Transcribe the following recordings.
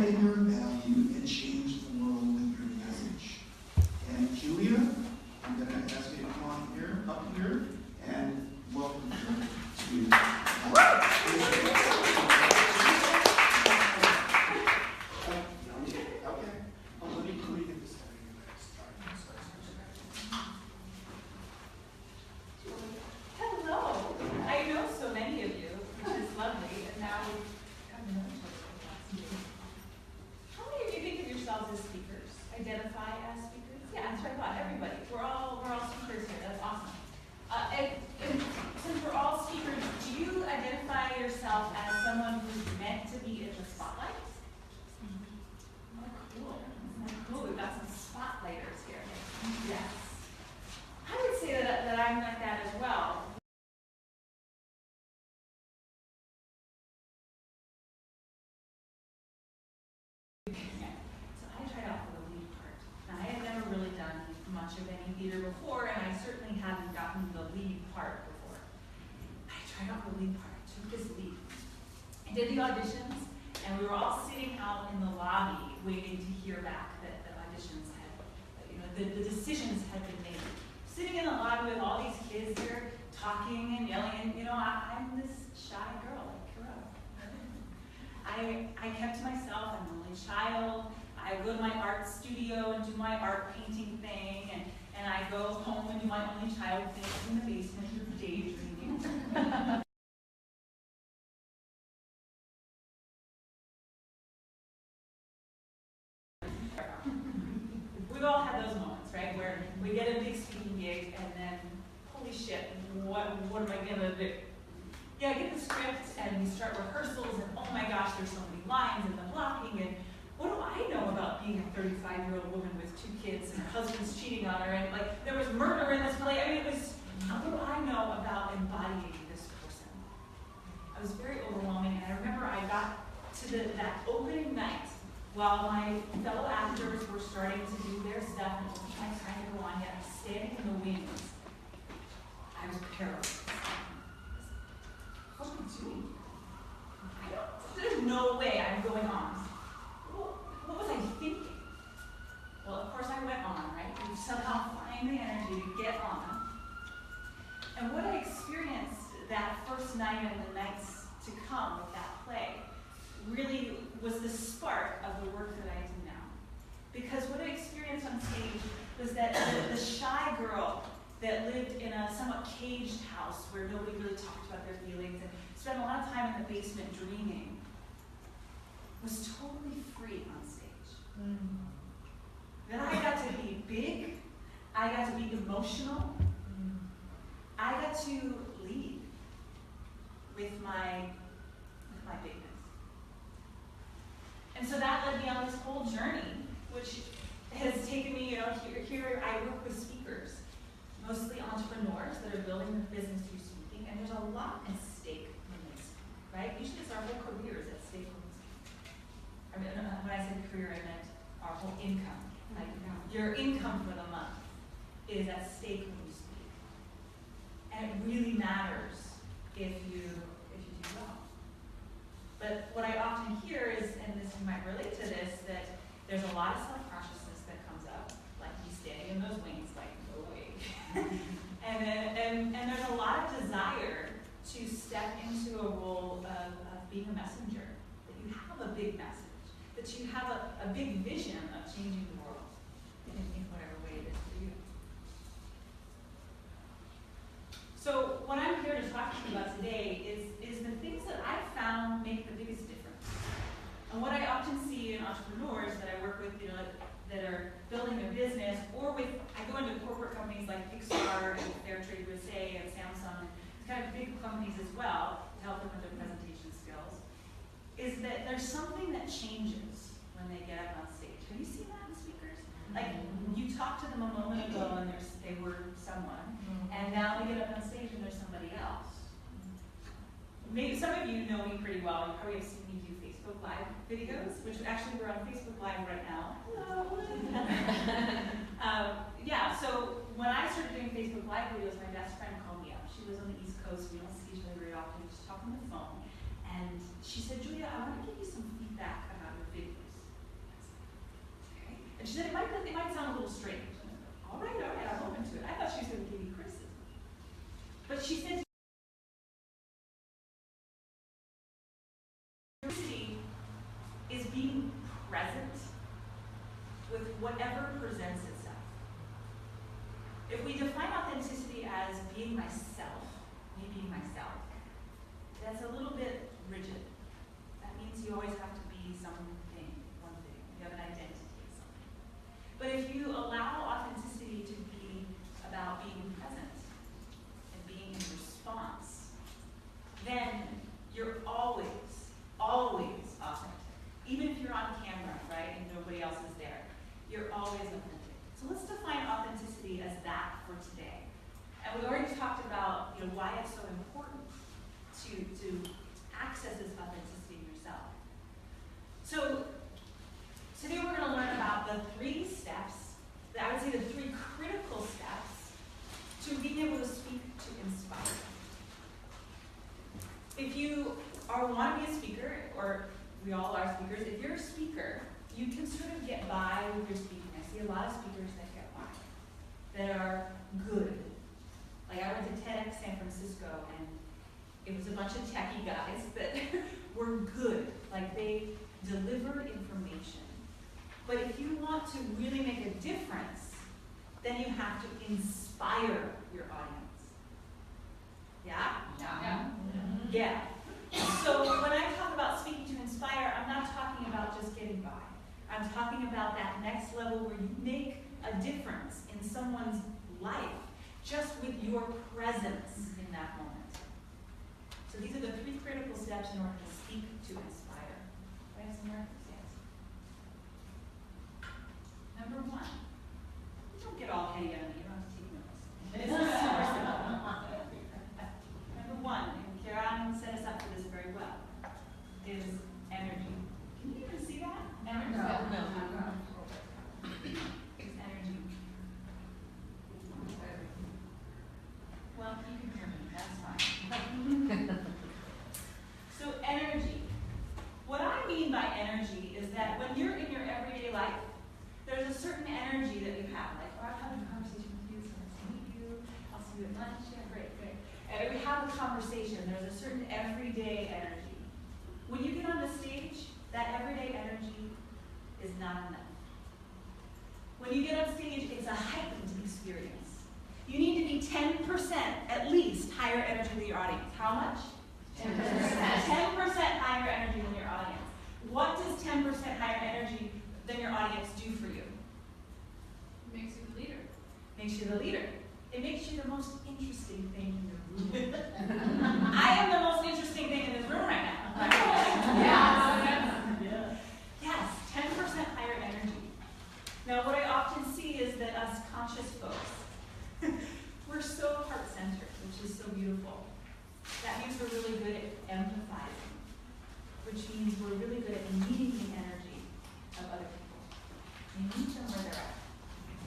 add your value and change the world with your message. And Julia, I'm going to ask you to come on here, up here, and welcome her to of any theater before, and I certainly hadn't gotten the lead part before. I tried out the lead part. I took this lead. I did the auditions, and we were all sitting out in the lobby waiting to hear back that the auditions had, the decisions had been made. Sitting in the lobby with all these kids there talking and yelling, and I'm this shy girl like Carol. I kept to myself. I'm an only child. I go to my art studio and do my art painting thing, and I go home and do my only child thing in the basement of daydreaming. We've all had those moments, right, where we get a big speaking gig and then, holy shit, what am I gonna do? Yeah, I get the script and we start rehearsals and oh my gosh, there's so many lines and the blocking and what do I know about being a 35-year-old woman with 2 kids and her husband's cheating on her and like there was murder in this play? I mean, it was, what do I know about embodying this person? I was very overwhelming, and I remember I got to that opening night while my fellow actors were starting to do their stuff and it wasn't my time to go on yet. I was standing in the wings. I was paralyzed. What am I doing? There's no way I'm going on. What was I thinking? Well, of course I went on, right? You somehow find the energy to get on. And what I experienced that first night and the nights to come with that play really was the spark of the work that I do now. Because what I experienced on stage was that the shy girl that lived in a somewhat caged house where nobody really talked about their feelings and spent a lot of time in the basement dreaming was totally free on stage. Then I got to be big, I got to be emotional, I got to lead with my bigness. And so that led me on this whole journey, which has taken me, here I work with speakers, mostly entrepreneurs that are building their business through speaking, and there's a lot at stake in this, right? Usually it's our whole career is at stake when we speak. I mean, when I said career, I meant our whole income. Like, your income for the month is at stake when you speak. And it really matters if you do well. But what I often hear is, and this you might relate to this, that there's a lot of self-consciousness that comes up, like you standing in those wings, like, no way. and there's a lot of desire to step into a role of being a messenger, that you have a big message, that you have a big vision of changing the world in whatever way it is for you. So what I'm here to talk to you about today is the things that I've found make the biggest difference. And what I often see in entrepreneurs that I work with, that are building a business, or I go into corporate companies like Pixar and Fairtrade USA and Samsung, and kind of big companies as well, to help them with their presentation skills, is that there's something that changes when they get up on stage. Have you seen that in speakers? Like, you talked to them a moment ago and they were someone, and now they get up on stage and there's somebody else. Maybe some of you know me pretty well. You probably have seen me do Facebook Live videos, which actually we're on Facebook Live right now. Hello. So when I started doing Facebook Live videos, my best friend called me up. She lives on the East Coast. We don't see each other very often. We just talk on the phone. And she said, Julia, I want to give you some feedback about your videos. And she said, it might sound a little strange. All right, I'm open to it. I thought she was going to give me criticism. But she said, authenticity is being present with whatever presents itself. If we define authenticity as being myself, me being myself, that's a little bit rigid. That means you always have to be something, one thing. You have an identity of something. But if you allow authenticity to be about being present and being in response, then you're always, always authentic. Even if you're on camera, right, and nobody else is there, you're always authentic. So let's define authenticity as that for today. And we already talked about, why it's so important to access this authenticity in yourself. So today we're going to learn about the 3 steps, I would say the 3 critical steps to being able to speak to inspire. If you want to be a speaker, or we all are speakers, if you're a speaker, you can sort of get by with your speaking. I see a lot of speakers that get by, that are good. Like I went to TEDx San Francisco, and it was a bunch of techie guys that were good. Like they delivered information. But if you want to really make a difference, then you have to inspire your audience. Yeah? Yeah. So when I talk about speaking to inspire, I'm not talking about just getting by. I'm talking about that next level where you make a difference in someone's life just with your presence in that moment. So these are the 3 critical steps in order to speak to inspire. Do I have some reference? Yes. Number 1. Don't get all heady on me. You don't have to take notes. It's super simple. Number 1, and Kieran set us up for this very well, is energy. Can you even see that? Energy. No. It's energy. Well, you can hear me. That's fine. So energy. What I mean by energy is that when you're in your everyday life, there's a certain energy that you have. Like, I'm having a conversation with you, so nice to meet you. I'll see you at lunch. Yeah, great. And we have a conversation. There's a certain everyday energy. When you get on the stage, that everyday energy is not enough. When you get on stage, it's a heightened experience. You need to be 10% at least higher energy than your audience. How much? 10%. 10% higher energy than your audience. What does 10% higher energy than your audience do for you? It makes you the leader. Makes you the leader. It makes you the most interesting thing in the room. I am the most interesting thing in this room right now. Yes, 10% higher energy. Now, what I often see is that us conscious folks, we're so heart-centered, which is so beautiful. That means we're really good at empathizing, which means we're really good at meeting the energy of other people. You meet them where they're at.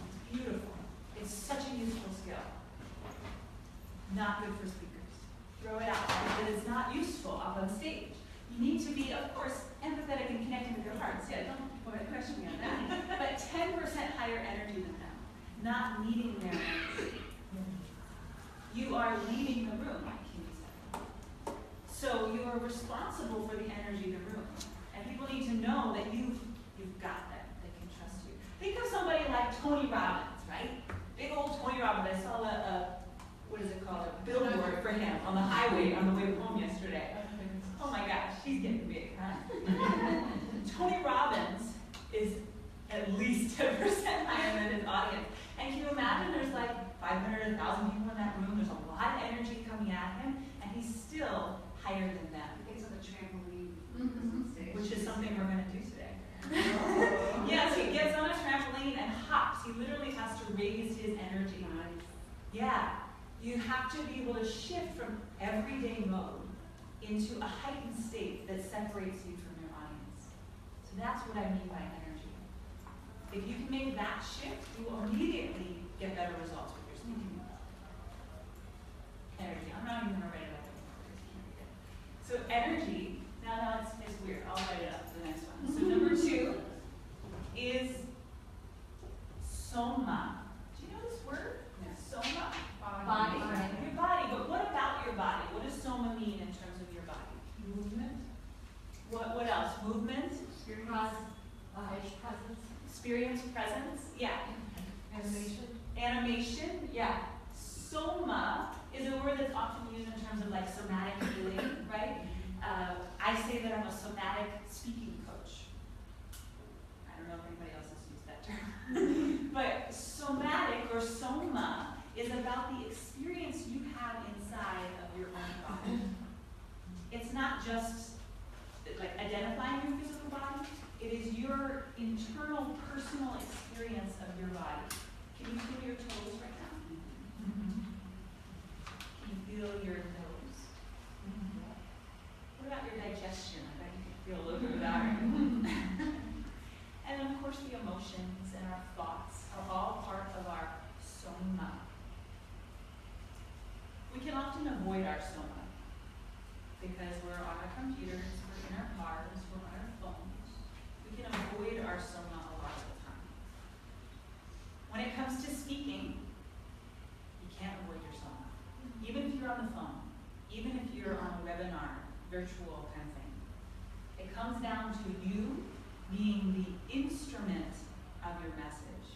It's beautiful. It's such a useful skill. Not good for speakers. Throw it out there, but it's not useful up on stage. You need to be, of course, empathetic and connecting with your hearts. Yeah, don't question me on that. But 10% higher energy than them. Not leading their energy. You are leading the room, like Kimmy said. So you are responsible for the energy of the room. And people need to know that you've got them. They can trust you. Think of somebody like Tony Robbins, right? Big old Tony Robbins. I saw what is it called? A billboard for him on the highway on the way home yesterday. Oh my gosh, he's getting big, huh? Tony Robbins is at least 10% higher than his audience. And can you imagine there's like 500, 1,000 people in that room, there's a lot of energy coming at him, and he's still higher than them. He's on the trampoline. Which is something we're going to do today. Yes, he gets on a trampoline and hops. He literally has to raise his energy. Yeah, you have to be able to shift from everyday mode into a heightened state that separates you from your audience. So that's what I mean by energy. If you can make that shift, you will immediately get better results with your speaking. Energy. I'm not even going to write it up anymore. So energy, now it's weird. I'll write it up for the next one. So number 2 is Experience presence, yeah. Animation, yeah. Soma is a word that's often used in terms of like somatic healing, right? I say that I'm a somatic speaking coach. I don't know if anybody else has used that term. But somatic or soma is about the experience you have inside of your own body. It's not just like identifying your physical body, it is your internal personal experience of your body. Can you feel your toes right now? Can you feel your nose? What about your digestion? I bet you can feel a little bit of that. And of course the emotions and our thoughts are all part of our soma. We can often avoid our soma because we're on our computers, we're in our cars, we're on our phones. We can avoid our soma a lot of the time. When it comes to speaking, you can't avoid your soma. Even if you're on the phone, even if you're on a webinar, virtual kind of thing. It comes down to you being the instrument of your message.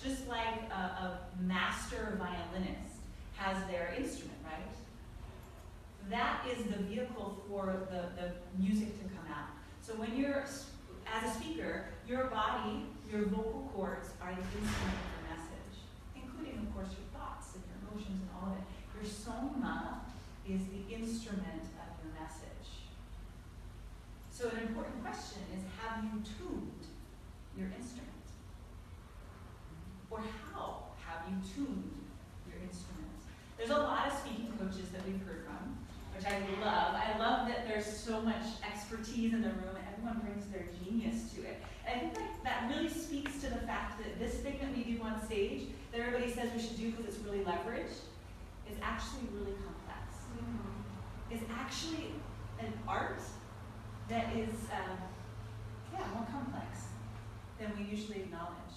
Just like a master violinist has their instrument, right? That is the vehicle for the music to come out. So when you're, as a speaker, your body, your vocal cords are the instrument of your message, including, of course, your thoughts and your emotions and all of it. Your soma is the instrument of your message. So an important question is, have you tuned your instrument? Or how have you tuned your instrument? There's a lot of speaking coaches that we've heard from, which I love. I love that there's so much expertise in the room and everyone brings their genius to it. And I think that really speaks to the fact that this thing that we do on stage, that everybody says we should do because it's really leveraged, is actually really complex. It's actually an art that is, more complex than we usually acknowledge.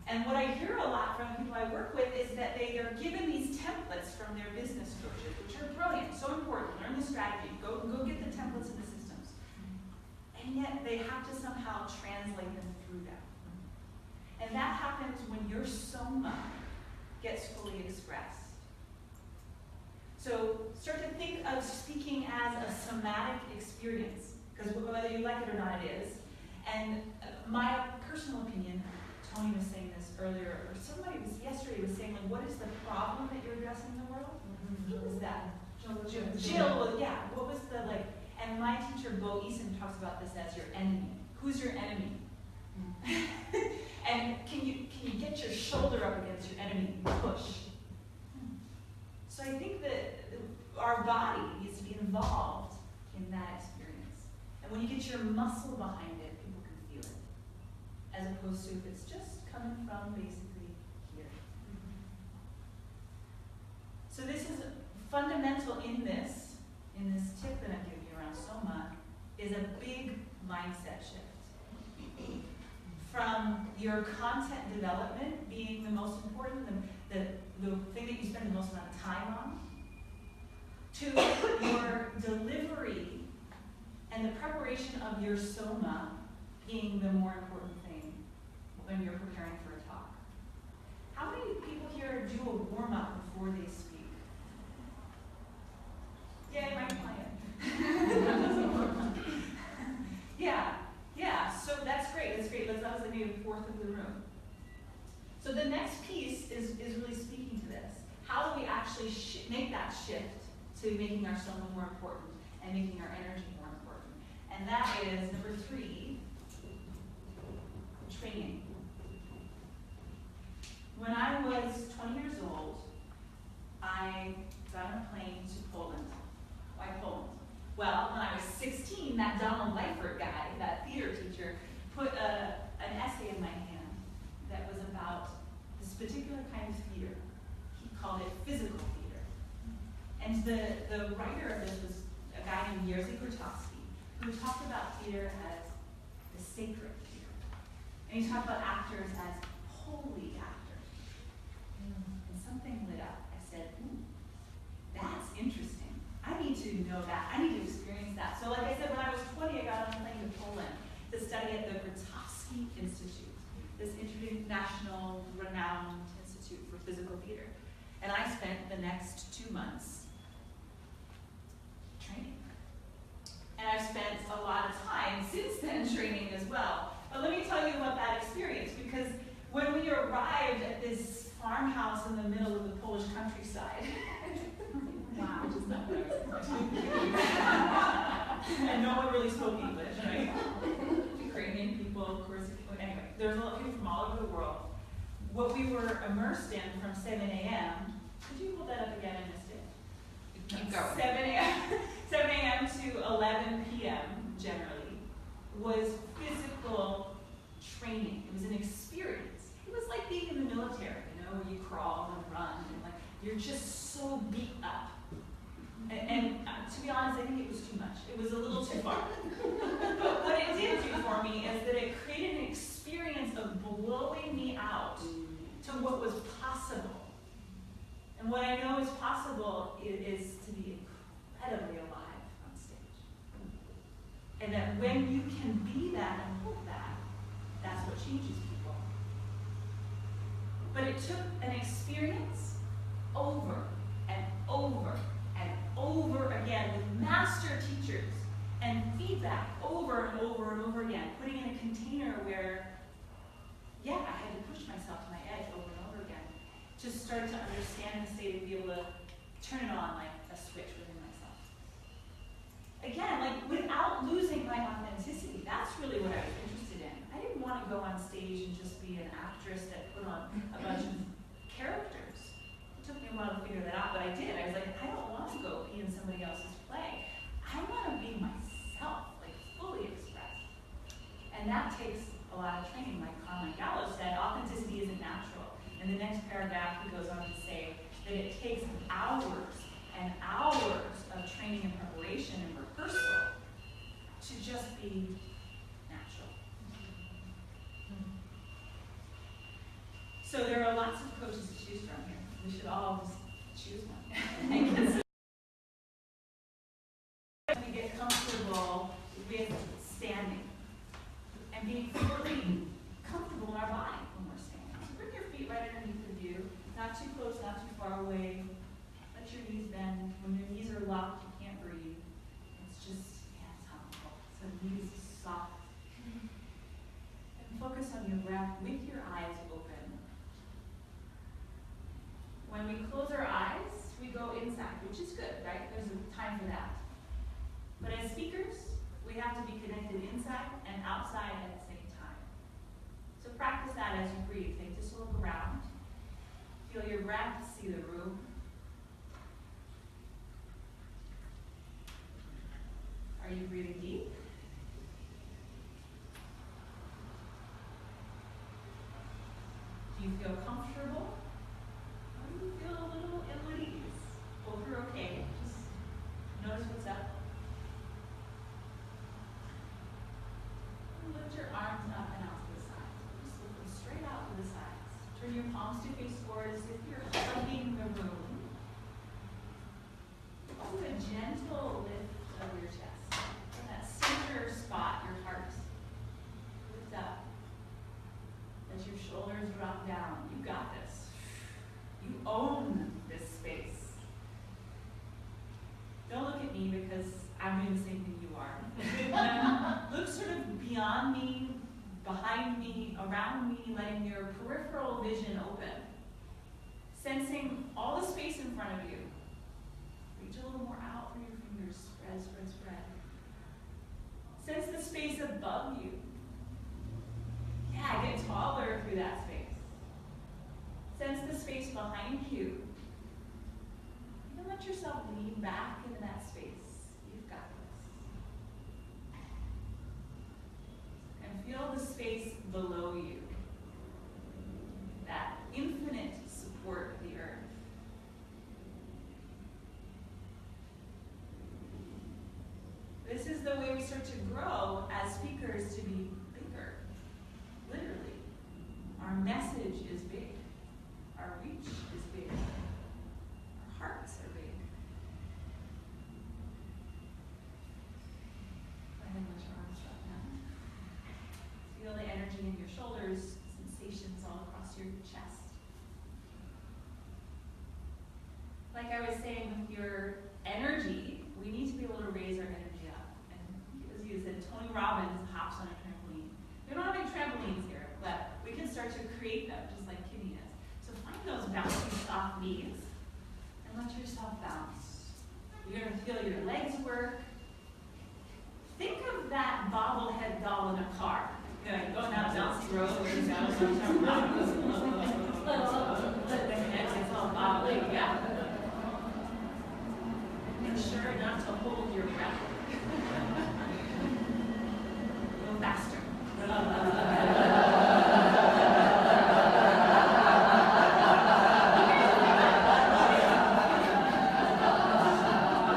And what I hear a lot from people I work with is that they are given these templates from their business coaches, which are brilliant, so important. Learn the strategy, go get the templates and the systems. And yet they have to somehow translate them through them. And that happens when your soma gets fully expressed. So start to think of speaking as a somatic experience, because whether you like it or not, it is. And my personal opinion, Tony was saying this earlier, or somebody was yesterday was saying, like, what is the problem that you're addressing in the world? Who was that? Jill, yeah. What was the, like, and my teacher, Bo Eason, talks about this as your enemy. Who's your enemy? And can you get your shoulder up against your enemy and push? So I think that our body needs to be involved in that experience. And when you get your muscle behind it, people can feel it. As opposed to if it's just coming from basically here. So this is fundamental in this tip that I'm giving you around soma, is a big mindset shift. From your content development being the most important, the thing that you spend the most amount of time on, to your delivery and the preparation of your soma being the more important thing when you're preparing for a talk. How many people here do a warm-up before they speak? Yay, my client. Yeah, so that's great, that was maybe a fourth of the room. So the next piece is really speaking to this. How do we actually make that shift to making our soma more important and making our energy more important? And that is number 3, training. When I was 20 years old, I got on a plane to Poland. Why Poland? Well, when I was 16, that Donald Leifert guy, that theater teacher, put an essay in my hand that was about this particular kind of theater. He called it physical theater. And the writer of this was a guy named Jerzy Grotowski, who talked about theater as the sacred theater. And he talked about actors as holy actors. And something lit up. I said, ooh, that's interesting. I need to know that. I need to experience that. So like I said, when I was 20, I got on a plane to Poland. study at the Grotowski Institute, this international renowned institute for physical theater. And I spent the next 2 months training. And I've spent a lot of time since then training as well. But let me tell you about that experience, because when we arrived at this farmhouse in the middle of the Polish countryside, wow, which is not what I was expecting. And no one really spoke English, right? Ukrainian people, of course. Anyway, there's a lot of people from all over the world. What we were immersed in from 7 a.m. Could you hold that up again? I missed it. Keep going. 7 a.m. to 11 p.m. generally was physical training. It was an experience. It was like being in the military, you know, where you crawl and run, and like you're just so beat up. And to be honest, I think it was too much. It was a little too far. But what it did do for me is that it created an experience of blowing me out to what was possible. And what I know is possible is to be incredibly alive on stage. And that when you can be that and hold that, that's what changes people. But it took an experience over and over and over again with master teachers and feedback over and over and over again, putting in a container where, yeah, I had to push myself to my edge over and over again to start to understand the state and be able to turn it on like a switch within myself. Again, like without losing my authenticity, that's really what I was interested in. I didn't want to go on stage and just be an actress that put on a bunch of characters. It took me a while to figure that out, but I did. I was like, I don't want to go be in somebody else's play. I want to be myself, like fully expressed. And that takes a lot of training. Like Carmen Gallo said, authenticity isn't natural. In the next paragraph, he goes on to say that it takes hours and hours of training and preparation and rehearsal to just be natural. So there are lots of coaches to choose from here. We should all just choose one. We get comfortable with standing and being fully comfortable in our body when we're standing. So bring your feet right underneath of you, not too close, not too far away. Let your knees bend. When your knees are locked, you can't breathe. It's just hands humble. So knees soft. And focus on your breath with your eyes open. When we close our eyes, we go inside, which is good, right? There's a time for that. But as speakers, we have to be connected inside and outside at the same time. So practice that as you breathe. Take just a look around. Feel your breath, see the room. Are you breathing deep? Do you feel comfortable? Or do you feel a little ill at ease? Both are okay. Just notice what's up. Lift your arms up and out to the sides. Just lift them straight out to the sides. Turn your palms to face forward as if you're hugging the room. Do a gentle lift of your chest. From that center spot, your heart. Lift up. Let your shoulders drop down. You got this. You own this space. Don't look at me because I'm doing the same thing you are. Look sort of beyond me, behind me, around me, letting your peripheral vision open. Sensing all the space in front of you. Reach a little more out through your fingers. Spread, spread, spread. Sense the space above you. Yeah, get taller through that space. Sense the space behind you. Even let yourself lean back into that space. You've got this. And feel the space below you. That infinite support of the earth. This is the way we start to grow as speakers, to be bigger. Literally. Our message is big. Our reach is big. Our hearts are big. Go ahead and let your arms drop down. sensations all across your chest. Like I was saying with your energy, we need to be able to raise our energy up. And as you said, Tony Robbins hops on a trampoline. We don't have any trampolines here, but we can start to create them just like Kimmy is. So find those bouncy soft knees and let yourself bounce. You're going to feel your legs work. Think of that bobblehead doll in a car. You know, going down a bouncy road where you go, the head gets all bobbly, yeah. Make sure not to hold your breath. Go faster.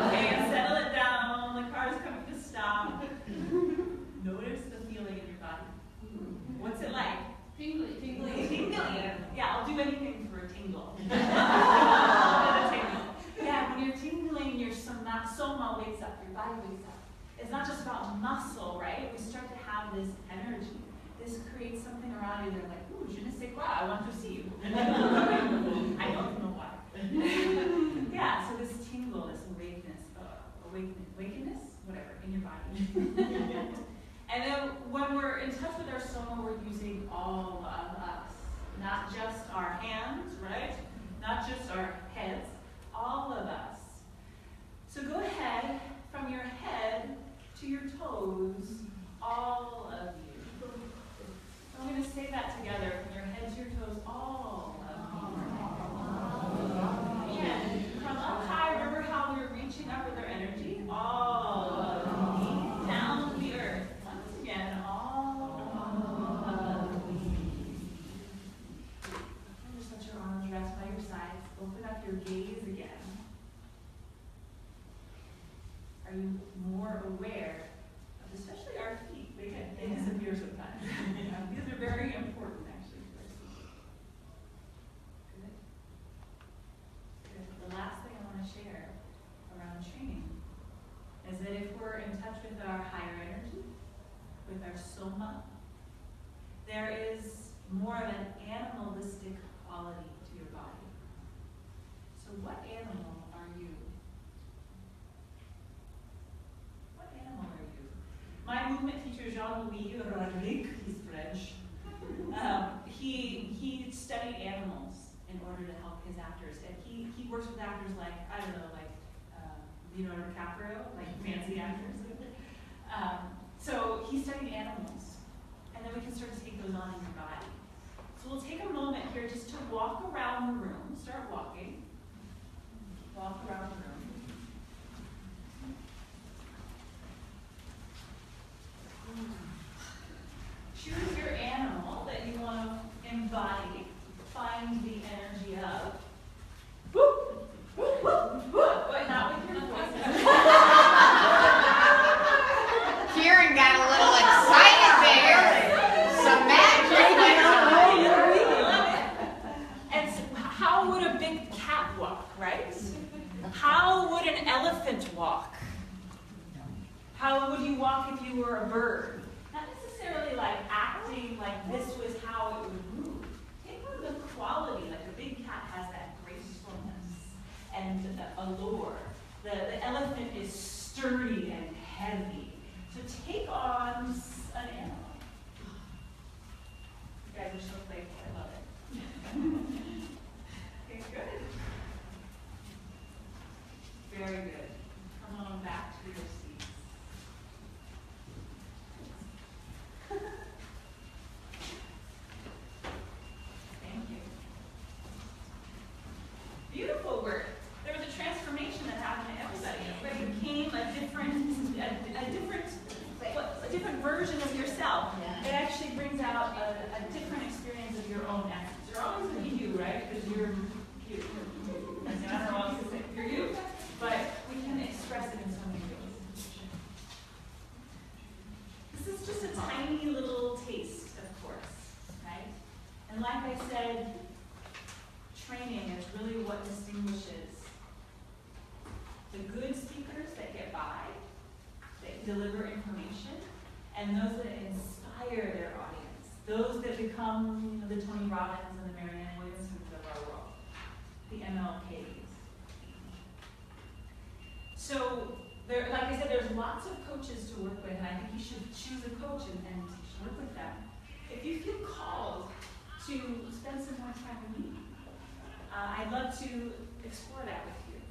Okay, settle it down. The car's coming to stop. Notice the feeling in your body. What's it like? Tingly. Tingling. Yeah, I'll do anything for a tingle. Yeah, when you're tingling, your soma wakes up, your body wakes up. It's not just about muscle, right? We start to have this energy. This creates something around you. They're like, ooh, je ne sais quoi, I want to see you. I don't know why. Yeah, so this tingle, this awakeness, whatever, in your body. And then when we're in touch with our soma, we're using all of us. Not just our hands, right? Not just our heads, all of us. So go ahead, from your head to your toes, all of you. I'm going to say that together, from your head to your toes, all of you. And from up high, remember how we were reaching up with our energy? All of me, down to the earth. Once again, all of me. Just let your arms rest by your sides. Open up your gaze again. Are you more aware of, especially our feet? They disappear sometimes. These are very important, actually, for our feet. Good. Good. The last thing I want to share around training is that if we're in touch with our higher energy, with our soma, there is more of an animalistic quality to your body. So what animal are you? What animal are you? My movement teacher, Jean-Louis Rodrigue, he's French, he studied animals in order to help his actors. And he works with actors like, I don't know, like Leonardo DiCaprio, like fancy actors. So he studied animals. And then we can start to take those on in your body. So we'll take a moment here just to walk around the room. Start walking. Walk around the room. Choose your animal that you want to embody. Find the energy of. Whoop! Whoop! Whoop! Whoop! But not with your voice. Kieran got a little excited there. Some magic went on. I love it. And so how would a big cat walk, right? How would an elephant walk? How would you walk if you were a bird? Not necessarily like acting like this was how it would move. Take on the quality, like a big cat has that gracefulness and allure. The elephant is sturdy and heavy. So take on an animal. You guys are so playful, I love it. Okay, good. Very good. Come on back to your seats. Thank you. Beautiful work. There was a transformation that happened to everybody. Everybody became a different version of yourself. It actually brings out a different experience of your own essence. You're always going to be you, right? Because you're you. I don't know what else to say. You're you, but we can express it in so many ways. This is just a tiny little taste, of course, right? And like I said, training is really what distinguishes the good speakers that get by, that deliver information, and those that inspire their audience, those that become become the Tony Robbins and the Marianne Williamsons of our world, the MLKs. So, like I said, there's lots of coaches to work with, and I think you should choose a coach and work with them. If you feel called to spend some more time with me, I'd love to explore that with you.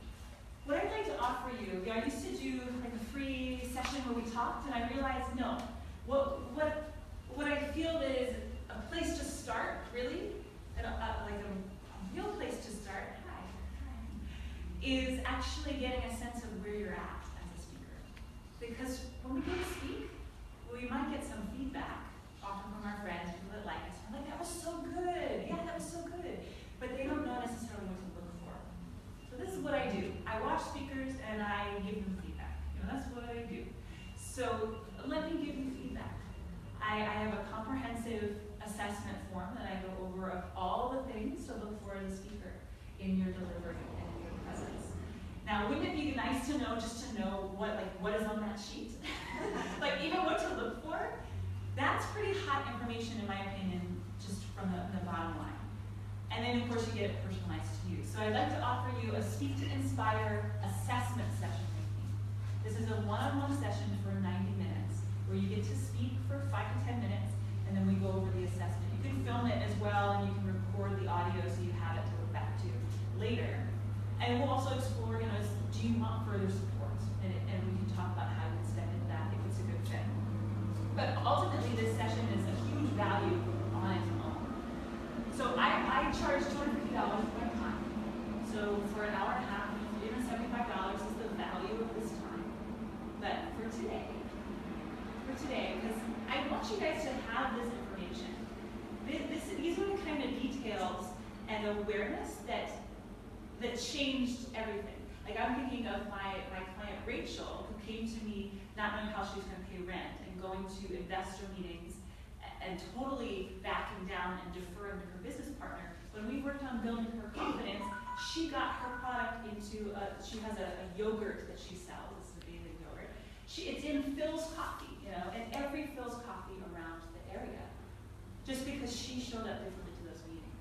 What I'd like to offer you, I used to do like a free session where we talked, and I realized, no, what I feel is a place to start, really, like a real place to start, is actually getting a sense of where you're at as a speaker. Because when we go to speak, we might get some feedback, often from our friends, people that like us. We're like, that was so good. Yeah, that was so good. But they don't know necessarily what to look for. So this is what I do. I watch speakers and I give them feedback. That's what I do. So let me give you feedback. I have a comprehensive assessment form that I go over of all the things to look for in a speaker in your delivery and in your presence. Now, wouldn't it be nice to know, just to know what is on that sheet? Like even what to look for? That's pretty hot information in my opinion, just from the bottom line. And then of course you get it personalized to you. So I'd like to offer you a Speak to Inspire assessment session with me. This is a one-on-one session for 90 minutes, where you get to speak for 5 to 10 minutes, and then we go over the assessment. You can film it as well, and you can record the audio so you have it to look back to later. And we'll also explore, do you want further support? And we can talk about how you can step into that if it's a good fit. But ultimately, this session is a huge value on its own. So I charge $250 for my time. So for an hour and a half, $375 is the value of this time. But for today, because I want you guys to have this information. These are the kind of details and awareness that changed everything. Like I'm thinking of my client Rachel, who came to me not knowing how she was going to pay rent and going to investor meetings and totally backing down and deferring to her business partner. When we worked on building her confidence, she got her product into, she has a yogurt that she sells, it's a vegan yogurt. It's in Phil's Coffee, and every Phil's Coffee around the area, just because she showed up differently to those meetings.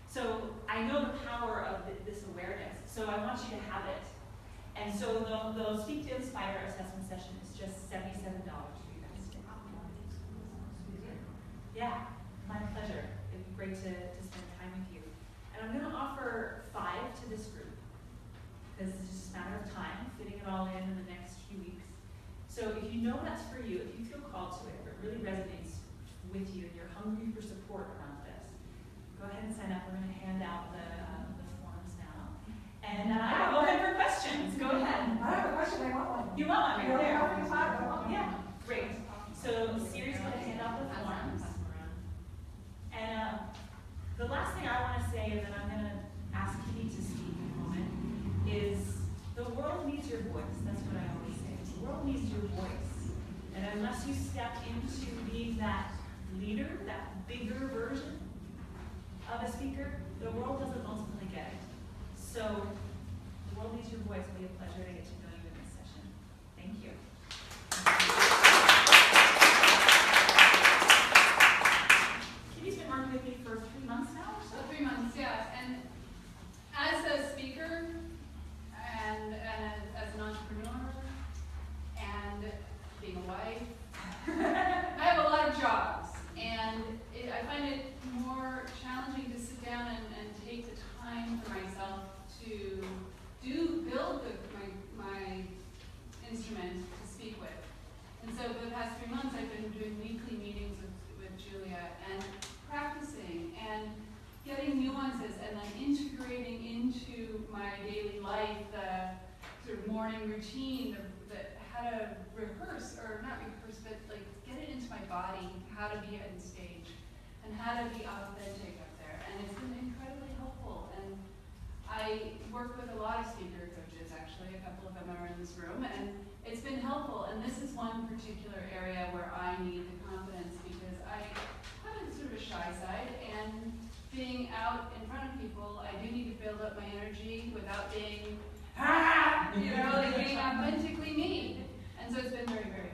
So I know the power of this awareness, so I want you to have it. And so the Speak to Inspire assessment session is just $77 for you guys. Yeah, my pleasure. It'd be great to spend time with you. And I'm going to offer 5 to this group, because it's just a matter of time, fitting it all in the next few weeks. So if you know that's for you, if you feel called to it, or it really resonates with you, and you're hungry for support around this, go ahead and sign up. We're going to hand out the forms now. And I'm open for questions. Go ahead. I have a question. I want one. You want one right there? I want one. Yeah, great. So Siri's going to hand out the forms. And the last thing I want to say, and then I'm going to ask Kitty to speak in a moment, is the world needs your voice. That's what I always say. The world needs your voice. And unless you step into being that leader, that bigger version of a speaker, the world doesn't ultimately get it. So the world needs your voice. It'll be a pleasure to get to know you in this session. Thank you. Kitty's been working with me for 3 months now or so? 3 months, yeah. And as a speaker and as an entrepreneur and being a wife, I have a lot of jobs. And I find it more challenging to sit down and take the time for myself to build my instrument to speak with. And so for the past 3 months, I've been doing weekly meetings with Julia and practicing and getting nuances and then integrating into my daily life the sort of morning routine, how to rehearse, or not rehearse, but like get it into my body, how to be on stage, and how to be authentic up there. And it's been incredibly helpful. And I work with a lot of speaker coaches, actually. A couple of them are in this room. And it's been helpful. And this is one particular area where I need the confidence, because I have a sort of a shy side. And being out in front of people, I do need to build up my energy without being, like being authentically me. And so it's been very, very